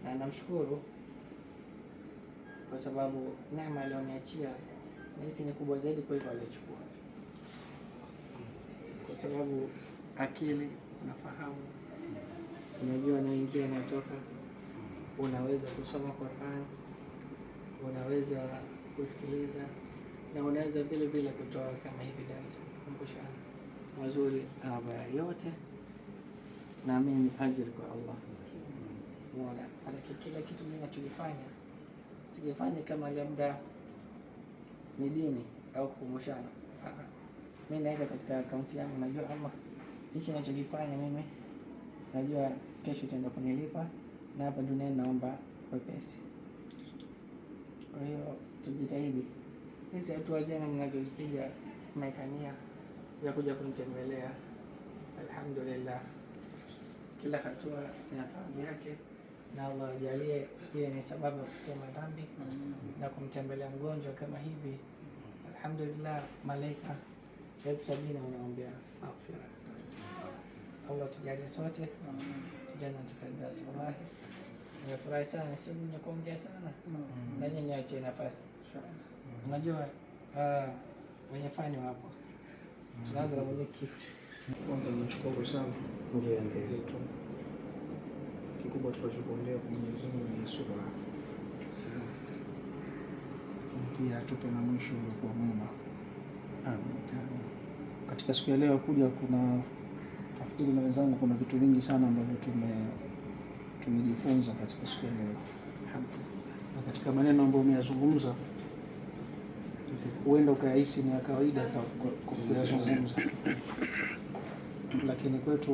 na namshukuru kwa sababu neema alioniachia nahisi ni kubwa zaidi kuliko aliyochukua, kwa sababu akili, unafahamu, unajua naingia natoka, unaweza kusoma Qur'an, unaweza kusikiliza, na unaweza vile vile kutoa kama hivi darasa kukumbusha mazuri haya yote, na mimi ajira kwa Allah. Muona kila kitu mimi ninachokifanya sijafanya kama labda ni dini au kukumbushana. Mimi naenda katika akaunti yangu, najua Allah hichi ninachokifanya mimi najua kesho itaenda kunilipa, na hapa duniani naomba wepesi. Kwa hiyo tujitahidi hizi hatua zenu mnazozipiga maikania ya kuja kunitembelea, alhamdulillah, kila hatua ina thawabu yake, na Allah ajalie iwe ni sababu ya kutoa madhambi na kumtembelea mgonjwa kama hivi. Alhamdulillah, malaika 70,000 wanaombea maghfira. Allah tujalie sote, tujana tukaidas. Wallahi nimefurahi sana, sio mwenye kuongea sana, na nyinyi niache nafasi. Unajua wenye fani wapo, tunaanza na mwenyekiti. Kwanza nashukuru sana, ndio kikubwa tunachokuombea kwa Mwenyezi Mungu ni subira, lakini pia atupe na mwisho uliokuwa mwema. Katika siku ya leo kuja, kuna nafikiri na wenzangu, kuna vitu vingi sana ambavyo tumejifunza katika siku ya leo, na katika maneno ambayo umeyazungumza huenda ukayahisi ni ya kawaida kwa kuyazungumza, lakini kwetu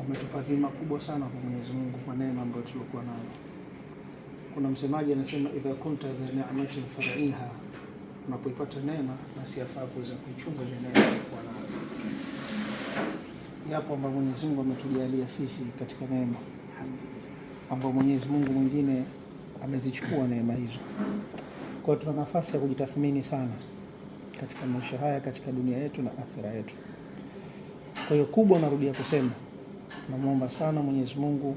umetupa dhima kubwa sana kwa Mwenyezi Mungu kwa neema ambayo tulikuwa nayo. Kuna msemaji anasema, idha kunta dha ni'matin fara'iha, unapoipata neema basi yafaa kuweza kuichunga ile neema kwa nayo. Yapo ambayo Mwenyezi Mungu ametujalia sisi katika neema ambayo Mwenyezi Mungu mwingine amezichukua neema hizo. Kwa tuna nafasi ya kujitathmini sana katika maisha haya, katika dunia yetu na akhira yetu. Kwa hiyo kubwa, narudia kusema, namuomba sana Mwenyezi Mungu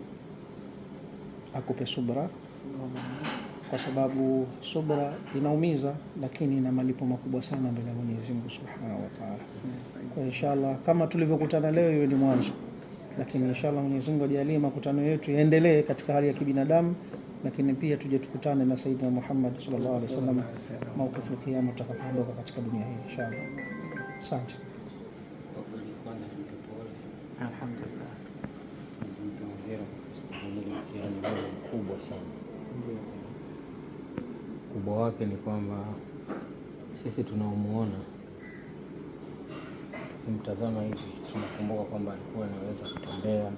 akupe subra, kwa sababu subra inaumiza, lakini ina malipo makubwa sana mbele ya Mwenyezi Mungu Subhanahu wa Ta'ala. Kwa inshallah, kama tulivyokutana leo, hiyo ni mwanzo, lakini inshallah Mwenyezi Mungu ajalie makutano yetu yaendelee katika hali ya kibinadamu, lakini pia tuje tukutane na Sayyidina Muhammad sallallahu alaihi wasallam maukifu kiyama tutakapoondoka katika dunia hii inshallah. Asante. Kwanza nimepole, Alhamdulillah, mtuongera kustahimili mtihani mkubwa sana. Ukubwa wake ni kwamba sisi tunaomuona, tukimtazama hivi tunakumbuka kwamba alikuwa anaweza kutembea,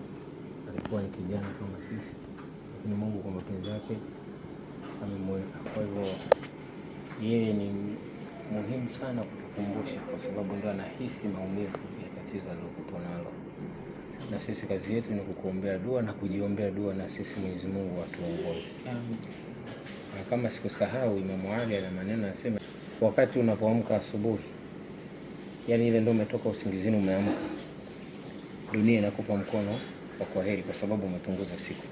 alikuwa ni kijana kama sisi, lakini Mungu kwa mapenzi yake amemweka. Kwa hivyo yeye ni muhimu sana kutukumbusha, kwa sababu ndio anahisi maumivu ya tatizo alilokuwa nalo, na sisi kazi yetu ni kukuombea dua na kujiombea dua, na sisi Mwenyezi Mungu atuongoze. Na kama sikusahau, Imam Ali ana maneno anasema, wakati unapoamka asubuhi, yani ile ndio umetoka usingizini, umeamka, dunia inakupa mkono wa kwaheri kwa sababu umepunguza siku,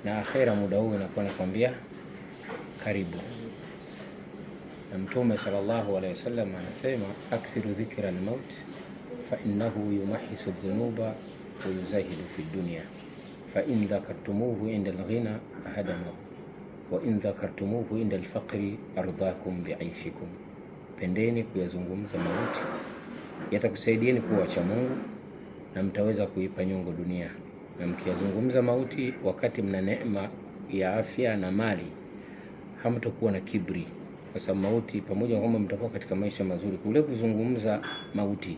na akhera muda huu inakuwa nakwambia karibu. Na Mtume sallallahu alaihi wasallam anasema, akthiru dhikra al-maut fa innahu yumahisu dhunuba wa yuzahidu fi dunya, fa in dhakartumuhu inda al-ghina ahadamahu wa in dhakartumuhu inda al-faqri ardhakum bi'aishikum. Pendeni kuyazungumza mauti, yatakusaidieni kuwa wacha Mungu na mtaweza kuipa nyongo dunia. Na mkiyazungumza mauti wakati mna neema ya afya na mali, hamtakuwa na kibri, kwa sababu mauti, pamoja na kwamba mtakuwa katika maisha mazuri, kule kuzungumza mauti,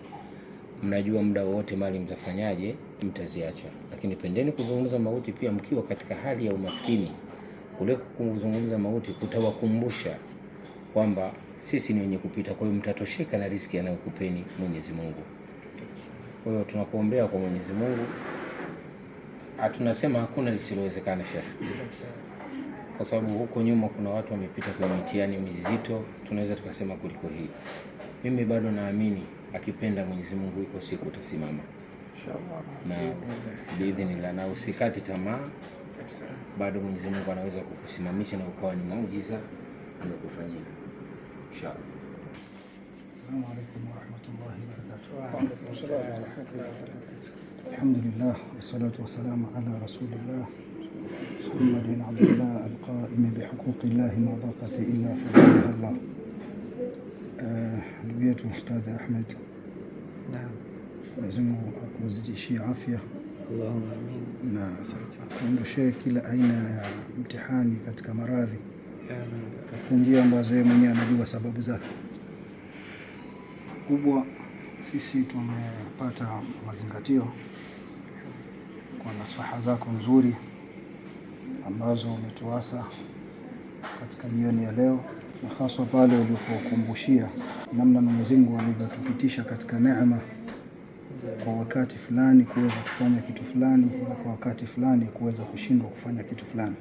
mnajua muda wote mali mtafanyaje, mtaziacha. Lakini pendeni kuzungumza mauti pia mkiwa katika hali ya umaskini. Kule kuzungumza mauti kutawakumbusha kwamba sisi ni wenye kupita, kwa hiyo mtatosheka na riziki anayokupeni Mwenyezi Mungu. Kwa hiyo tunakuombea kwa Mwenyezi Mungu. Tunasema hakuna lisilowezekana, Sheikh, kwa sababu huko nyuma kuna watu wamepita kwa mitihani mizito, tunaweza tukasema kuliko hii. Mimi bado naamini akipenda Mwenyezi Mungu iko siku utasimama. na biidhnillah, na usikati tamaa, bado Mwenyezi Mungu anaweza kukusimamisha na ukawa ni muujiza amekufanyia inshallah. Assalamu alaykum wa rahmatullahi wa barakatuh. Wa alaykum assalam wa rahmatullahi wa barakatuh. Alhamdulillah wassalatu wassalamu ala rasulillah Muhammadin abdillah alqaim bihuquqillah ma baqat illa fadliha Allah. Ndugu yetu Ustadh Ahmed, Naam. Mwenyezi Mungu akuzidishie afya, Allahumma amin, na akuondoshee kila aina ya mtihani katika maradhi, katika njia ambazo yeye mwenyewe anajua sababu zake. Kubwa sisi tumepata mazingatio kwa nasaha zako nzuri ambazo umetuasa katika jioni ya leo, na hasa pale ulipokumbushia namna Mwenyezi Mungu alivyotupitisha katika neema kwa wakati fulani kuweza kufanya kitu fulani na kwa wakati fulani kuweza kushindwa kufanya kitu fulani.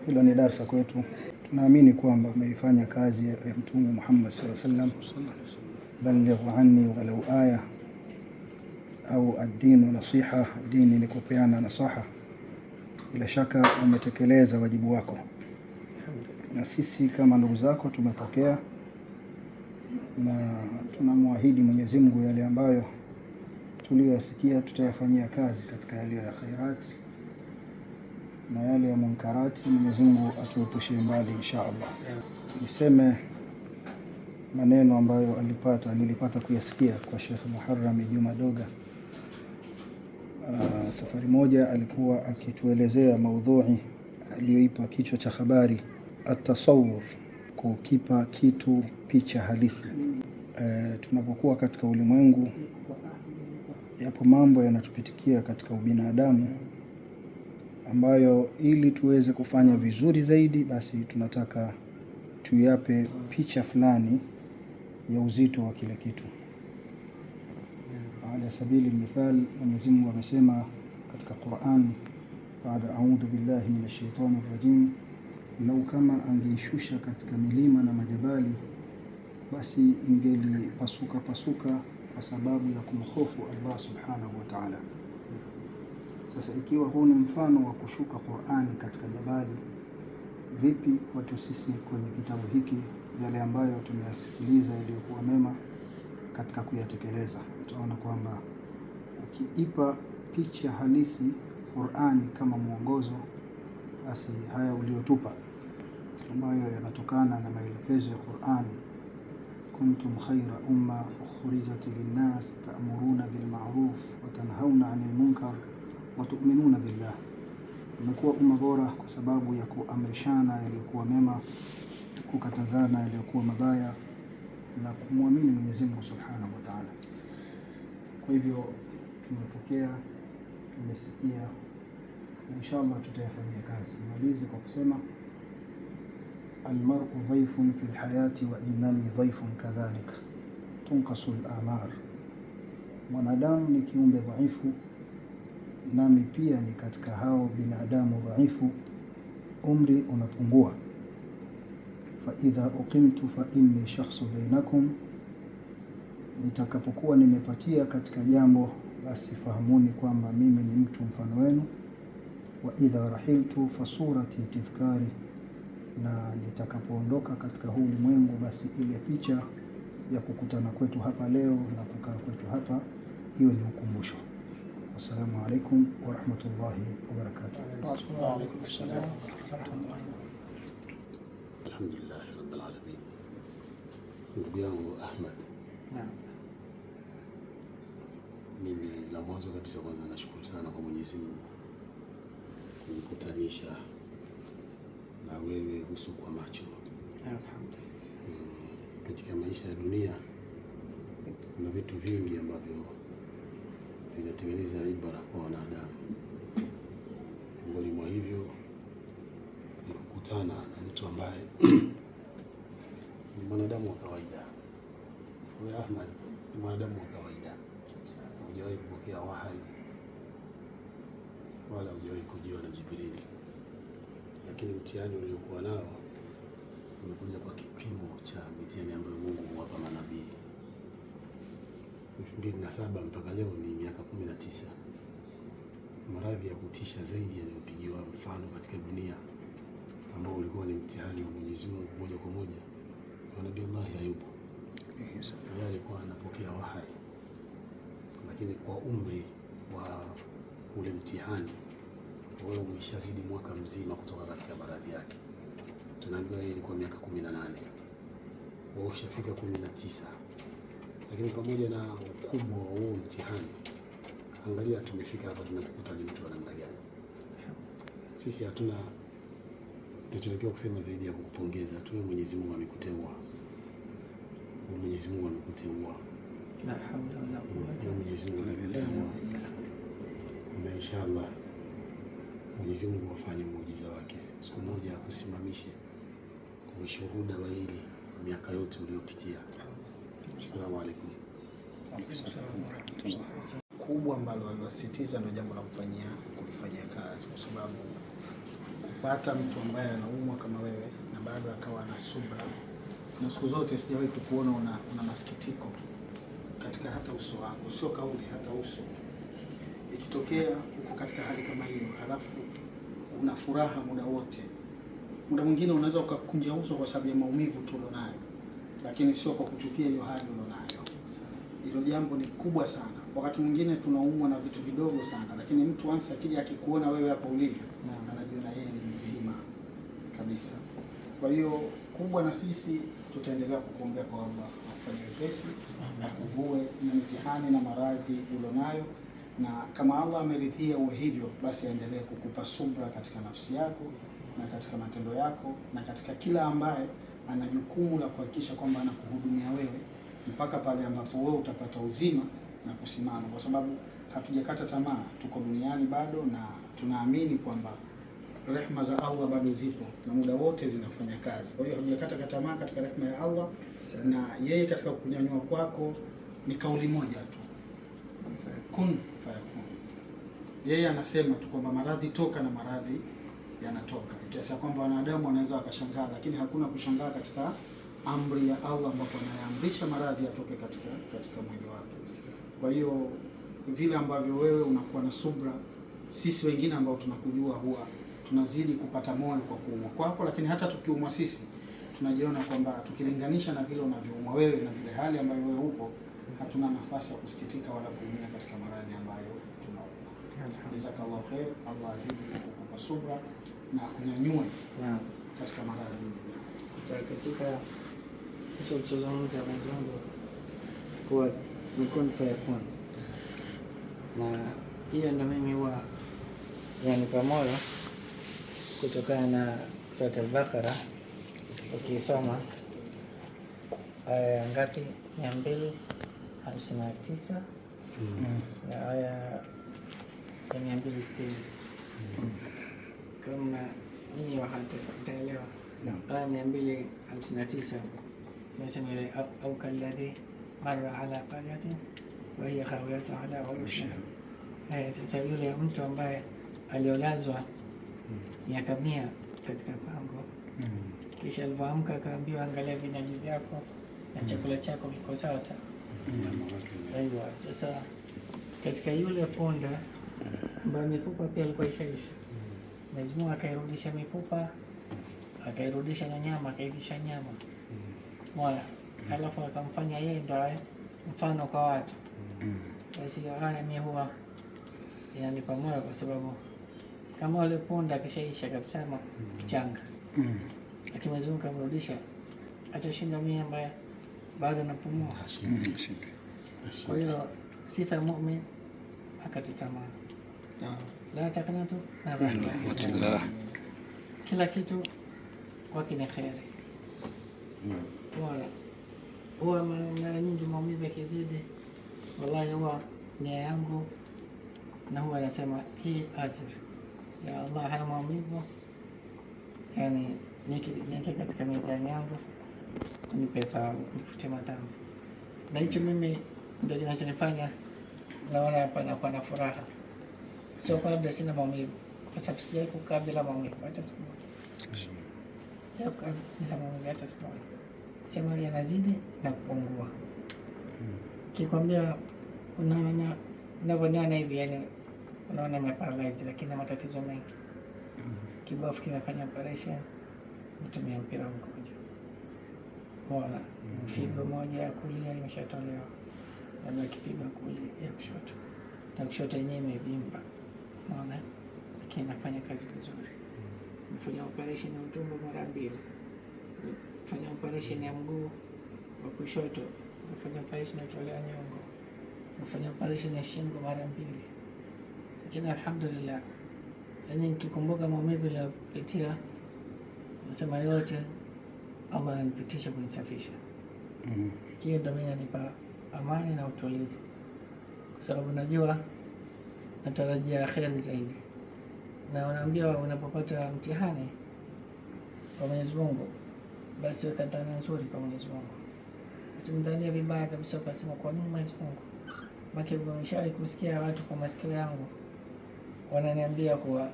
Hilo ni darasa kwetu. Tunaamini kwamba umeifanya kazi ya Mtume Muhammad sallallahu alaihi wasallam, baligh anni walau aya, au ad-din nasiha, dini ni kupeana nasaha. Bila shaka umetekeleza wajibu wako, na sisi kama ndugu zako tumepokea, na tunamwahidi Mwenyezi Mungu yale ambayo tuliyosikia tutayafanyia kazi katika yale ya khairat, na yale ya munkarati Mwenyezi Mungu atuepushie mbali insha Allah. Niseme maneno ambayo nilipata kuyasikia kwa Sheikh Muharram Juma Doga. Safari moja alikuwa akituelezea maudhui aliyoipa kichwa cha habari at-tasawwur, kukipa kitu picha halisi. Tunapokuwa katika ulimwengu, yapo mambo yanatupitikia katika ubinadamu ambayo ili tuweze kufanya vizuri zaidi, basi tunataka tuyape picha fulani ya uzito wa kile kitu. Ala sabili mithal, Mwenyezi Mungu amesema katika Qur'an, baada a'udhu billahi minash shaitani rajim, lau kama angeishusha katika milima na majabali, basi ingeli pasuka kwa sababu ya kumhofu Allah subhanahu wa ta'ala. Sasa ikiwa huu ni mfano wa kushuka Qur'ani katika jabali, vipi watu sisi kwenye kitabu hiki yale ambayo tumeyasikiliza yaliyokuwa mema katika kuyatekeleza? Utaona kwamba ukiipa picha halisi Qur'ani kama mwongozo, basi haya uliotupa ambayo yanatokana na maelekezo ya Qur'ani, kuntum khayra umma ukhrijat lin-nas ta'muruna bil ma'ruf wa tanhauna 'anil munkar wa tu'minuna billah. Umekuwa umma bora kwa sababu ya kuamrishana yaliyokuwa mema, kukatazana yaliyokuwa mabaya, na kumwamini Mwenyezi Mungu Subhanahu wa Ta'ala. Kwa hivyo tumepokea, tumesikia, na inshallah tutayafanyia kazi. Nimalize kwa kusema almar'u dhaifun fil hayati wa innani dhaifun kadhalika tunqasul a'mar. Mwanadamu ni kiumbe dhaifu, nami pia ni katika hao binadamu dhaifu, umri unapungua. Fa idha uqimtu fa inni shakhsu bainakum, nitakapokuwa nimepatia katika jambo, basi fahamuni kwamba mimi ni mtu mfano wenu. Wa idha rahiltu fa surati tadhkari, na nitakapoondoka katika huu ulimwengu, basi ile picha ya kukutana kwetu hapa leo na kukaa kwetu hapa iwe ni ukumbusho. Assalamu alaikum wa rahmatullahi wa barakatuh. Wa alaykum assalam wa rahmatullahi. Alhamdulillah rabbil alamin. Ndugu yangu Ahmed, Naam. mimi la mwanzo kabisa kwanza nashukuru sana kwa Mwenyezi Mungu kunikutanisha na wewe uso kwa macho. Alhamdulillah. Katika maisha ya dunia kuna vitu vingi ambavyo vinatengeneza ibara kwa wanadamu. Miongoni mwa hivyo ni kukutana na mtu ambaye ni mwanadamu wa kawaida. Wewe Ahmed ni mwanadamu wa kawaida, hujawahi kupokea wahyi wala hujawahi kujiwa na Jibril, lakini mtihani uliokuwa nao umekuja kwa kipimo cha mitihani ambayo Mungu huwapa manabii. 2007 mpaka leo ni miaka 19. Maradhi ya kutisha zaidi yanayopigiwa mfano katika dunia ambao ulikuwa ni mtihani wa Mwenyezi Mungu moja kwa moja, Nabii Allah Ayubu. Yeye alikuwa anapokea wahai, lakini kwa umri wa ule mtihani wewe umeshazidi mwaka mzima kutoka katika maradhi yake. Tunaambiwa yeye ilikuwa miaka 18, wewe ushafika 19. Lakini pamoja na ukubwa wa huo mtihani, angalia tumefika hapa, tunakukuta ni mtu wa namna gani. Sisi hatuna tunachotakiwa kusema zaidi ya kukupongeza tu. Mwenyezi Mungu amekuteua, Mwenyezi Mungu amekuteua, la hawla wala quwwata Mwenyezi Mungu amekuteua, na inshallah Mwenyezi Mungu afanye muujiza wake siku moja, akusimamishe kwa ushuhuda wa hili miaka yote uliyopitia. Asalamu alaykum. Kubwa ambalo anasisitiza ndio jambo la kulifanyia kazi, kwa sababu kupata mtu ambaye anaumwa kama wewe na bado akawa na subra, na siku zote sijawahi kukuona una masikitiko katika hata uso wako, sio kauli, hata uso. Ikitokea uko katika hali kama hiyo, halafu una furaha muda wote. Muda mwingine unaweza ukakunja uso kwa sababu ya maumivu tulionayo, lakini sio kwa kuchukia hiyo hali ulionayo. Hilo jambo ni kubwa sana. Wakati mwingine tunaumwa na vitu vidogo sana, lakini mtu once akija akikuona wewe hapa ulivyo, anajiona yeye ni mzima kabisa. Kwa hiyo kubwa, na sisi tutaendelea kukuombea kwa Allah akufanyie wepesi, akuvue na mitihani na maradhi ulionayo, na kama Allah ameridhia uwe hivyo, basi aendelee kukupa subra katika nafsi yako na katika matendo yako na katika kila ambaye ana jukumu la kuhakikisha kwamba anakuhudumia wewe mpaka pale ambapo wewe utapata uzima na kusimama, kwa sababu hatujakata tamaa, tuko duniani bado, na tunaamini kwamba rehema za Allah bado zipo na muda wote zinafanya kazi. Kwa hiyo hatujakata tamaa katika rehema ya Allah, na yeye katika kunyanyua kwako ni kauli moja tu, kun fayakun. Yeye anasema tu kwamba maradhi toka, na maradhi yanatoka, kiasi kwamba wanadamu wanaweza wakashangaa, lakini hakuna kushangaa katika amri ya Allah ambapo anaamrisha maradhi yatoke katika mwili wake. Kwa hiyo vile ambavyo wewe unakuwa na subra, sisi wengine ambao tunakujua huwa tunazidi kupata moyo kwa kuumwa kwako, lakini hata tukiumwa sisi tunajiona kwamba tukilinganisha na vile unavyoumwa wewe na vile hali ambayo wewe upo, hatuna nafasi ya kusikitika wala kuumia katika maradhi ambayo tunaumwa. Jazakallahu khair. Allah azidi kukupa subra na kunyanyue katika maradhi. Sasa katika hicho ulichozungumza Mwenyezi Mungu kuwa ni kun fayakun, na hiyo ndio mimi huwa yanipa moyo kutokana na Surat Al-Baqara. Ukisoma aya ngapi? 259 na aya ya 260. Kama nyinyi wataelewa aya 259 nasema ile au kalladhi marra ala qaryatin wa hiya khawiyatun ala urushiha. Sasa yule mtu ambaye aliolazwa miaka 100 katika pango, kisha alipoamka akaambiwa, angalia vinywaji vyako na chakula chako kiko sawa sawa. Aiwa, sasa katika yule punda ambaye mifupa pia ilikuwa ishaisha, Mwenyezi Mungu akairudisha mifupa, akairudisha na nyama, akaivisha nyama moja, halafu akamfanya yeye ndo mfano kwa watu. Basi haya mimi huwa inanipa moyo, kwa sababu kama wale punda kishaisha kabisa mchanga, lakini Mwenyezi Mungu kamrudisha, atashinda mimi ambaye bado napumua. Kwa hiyo sifa ya mu'min akati tamaa, la takanatu na rahmatillah, kila kitu kwake ni kheri. Huwa mara nyingi maumivu yakizidi, wallahi huwa nia yangu na huwa anasema hii ajira ya Allah, haya maumivu yani nieke katika mizani yangu, nipe thawabu, nifute madhambi. Na hicho mimi ndio kinachonifanya naona hapa nakuwa na furaha, sio kwa labda sina maumivu, kwa sababu sijawahi kukaa bila maumivu hata siku moja. Sijawahi kukaa bila maumivu hata siku moja. Sema yanazidi na kupungua, kikwambia unaona unavyoniona hivi, yani unaona nimeparalyze, lakini na matatizo mengi. Kibofu kimefanya operation, nitumia mpira wa mkojo. Unaona, figo moja ya kulia imeshatolewa, labda kipigo kulia ya kushoto, na kushoto yenyewe imevimba. Unaona, lakini nafanya kazi vizuri. Nifanya operation ya utumbo mara 2, nifanya operation ya mguu wa kushoto, nifanya operation ya kutolea nyongo, nifanya operation ya shingo mara 2. Lakini alhamdulillah, yani nikikumbuka maumivu niliyopitia, nasema yote Allah ananipitisha kunisafisha. Hiyo ndio mimi inanipa amani na utulivu, kwa sababu najua natarajia kheri zaidi. Na unaambia unapopata mtihani kwa Mwenyezi Mungu, basi weka dhana nzuri kwa Mwenyezi Mungu. Usimdhania vibaya kabisa ukasema kwa nini Mwenyezi Mungu. Maki umeshawahi kusikia watu kwa masikio yangu wananiambia kuwa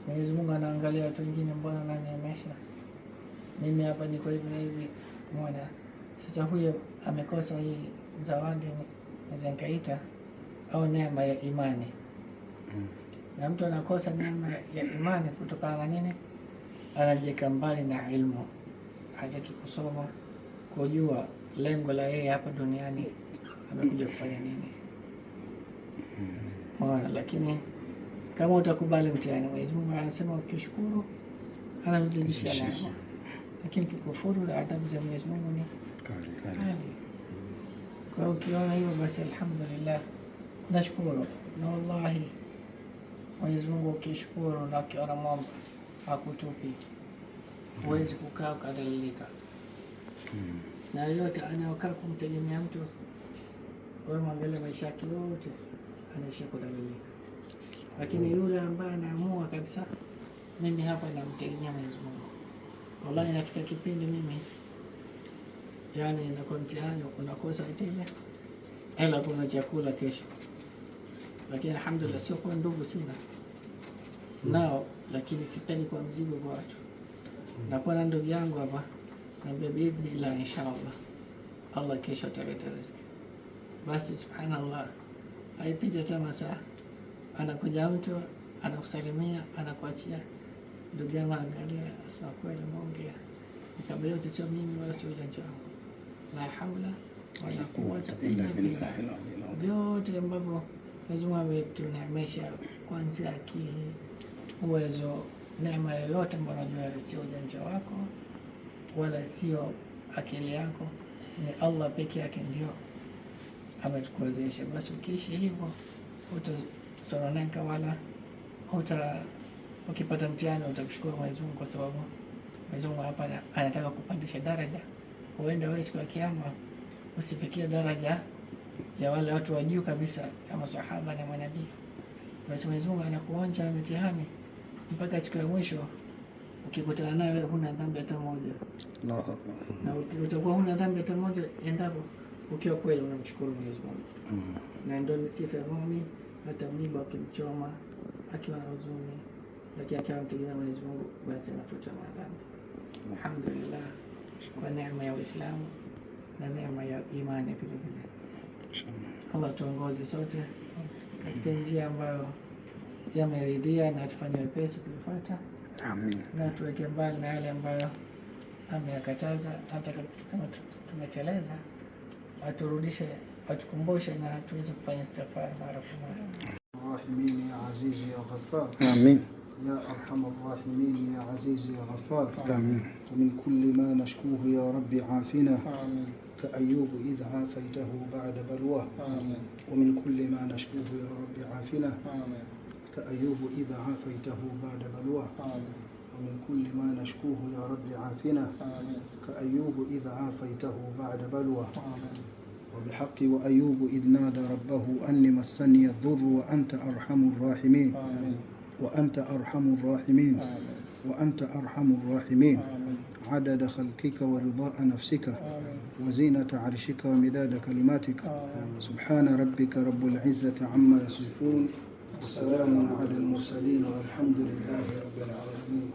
Mwenyezi Mungu anaangalia watu wengine, mbona ananiemesha mimi hapa niko hivi na hivi. Umeona, sasa huyo amekosa hii zawadi, naweza nikaita au neema ya imani. Na mtu anakosa neema ya imani kutokana na nini? Anajiweka mbali na ilmu, hataki kusoma, kujua lengo la yeye hapa duniani amekuja kufanya nini. Unaona, lakini kama utakubali mtihani, Mwenyezi Mungu anasema ukishukuru anazidishia neema, lakini kikufuru adhabu za Mwenyezi Mungu ni kali. Kwa hiyo ukiona hivyo, basi alhamdulillah, unashukuru. Na wallahi Mwenyezi Mungu ukishukuru na ukiona mwamba hakutupi, huwezi kukaa ukadhalilika. Na yote anayokaa kumtegemea mtu, wewe mwangalia maisha yake yote anaishia kudhalilika. Lakini yule ambaye anaamua kabisa, mimi hapa namtegemea Mwenyezi Mungu, wallahi inafika kipindi mimi, yani inakuwa mtihani, unakosa hela kuna chakula kesho. Lakini alhamdulillah, sio kwa ndugu sina nao, lakini sipendi kwa mzigo kwa watu. Na kwa ndugu yangu hapa, naambia biidhnillah, inshallah Allah kesho ataleta riziki. Basi subhanallah, haipita hata masaa, anakuja mtu anakusalimia, anakuachia. Ndugu yangu anaangalia, asema kweli umeongea. Nikamwambia yote sio mimi wala sio ujanja wangu, la haula wala quwwata illa billah. Vyote ambavyo Mwenyezi Mungu ametuneemesha, kuanzia akili, uwezo, neema yoyote ambayo unajua sio ujanja wako wala sio akili yako, ni Allah peke yake ndio ametukuwezesha. Basi ukiishi hivyo utasononeka, wala ukipata mtihani utamshukuru Mwenyezi Mungu, kwa sababu Mwenyezi Mungu hapa anataka kupandisha daraja. Huenda wewe siku ya Kiyama usifikie daraja ya wale watu wa juu kabisa ya masahaba na manabii. Basi Mwenyezi Mungu anakuonja mitihani mpaka siku ya mwisho, ukikutana naye huna dhambi hata moja. Allahu Akbar. Na utakuwa huna dhambi hata moja endapo ukiwa kweli unamshukuru Mwenyezi Mungu. Na ndio ni sifa ya muumini, hata mwiba ukimchoma akiwa na huzuni, lakini akiwa anamtegemea Mwenyezi Mungu, basi anafuta madhambi. Alhamdulillah kwa neema ya Uislamu na neema ya imani vile vile. Allah tuongoze sote katika njia ambayo yameridhia, na tufanye wepesi kuifuata. Amin. Na tuweke mbali na yale ambayo ameyakataza, hata kama tumeteleza aturudishe, atukumbushe na tuweze kufanya istighfar mara kwa mara. Rahimin ya aziz ya ghaffar. Amin. يا أرحم الراحمين يا عزيز يا غفار. آمين. ومن كل ما نشكوه يا رب عافنا. آمين. كأيوب إذ عافيته بعد بلواه. آمين. ومن كل ما نشكوه يا رب عافنا. آمين. كأيوب إذ عافيته بعد بلواه. آمين. ومن كل ما نشكوه يا رب عافنا. آمين. كأيوب إذ عافيته بعد بلواه. آمين. وبحق وأيوب إذ نادى ربه أني مسني الضر وأنت أرحم الراحمين. آمين. وأنت أرحم الراحمين. آمين. وأنت أرحم الراحمين. آمين. عدد خلقك ورضاء نفسك آمين. وزينة عرشك ومداد كلماتك. آمين. سبحان ربك رب العزة عما يصفون، وسلام على المرسلين والحمد لله رب العالمين.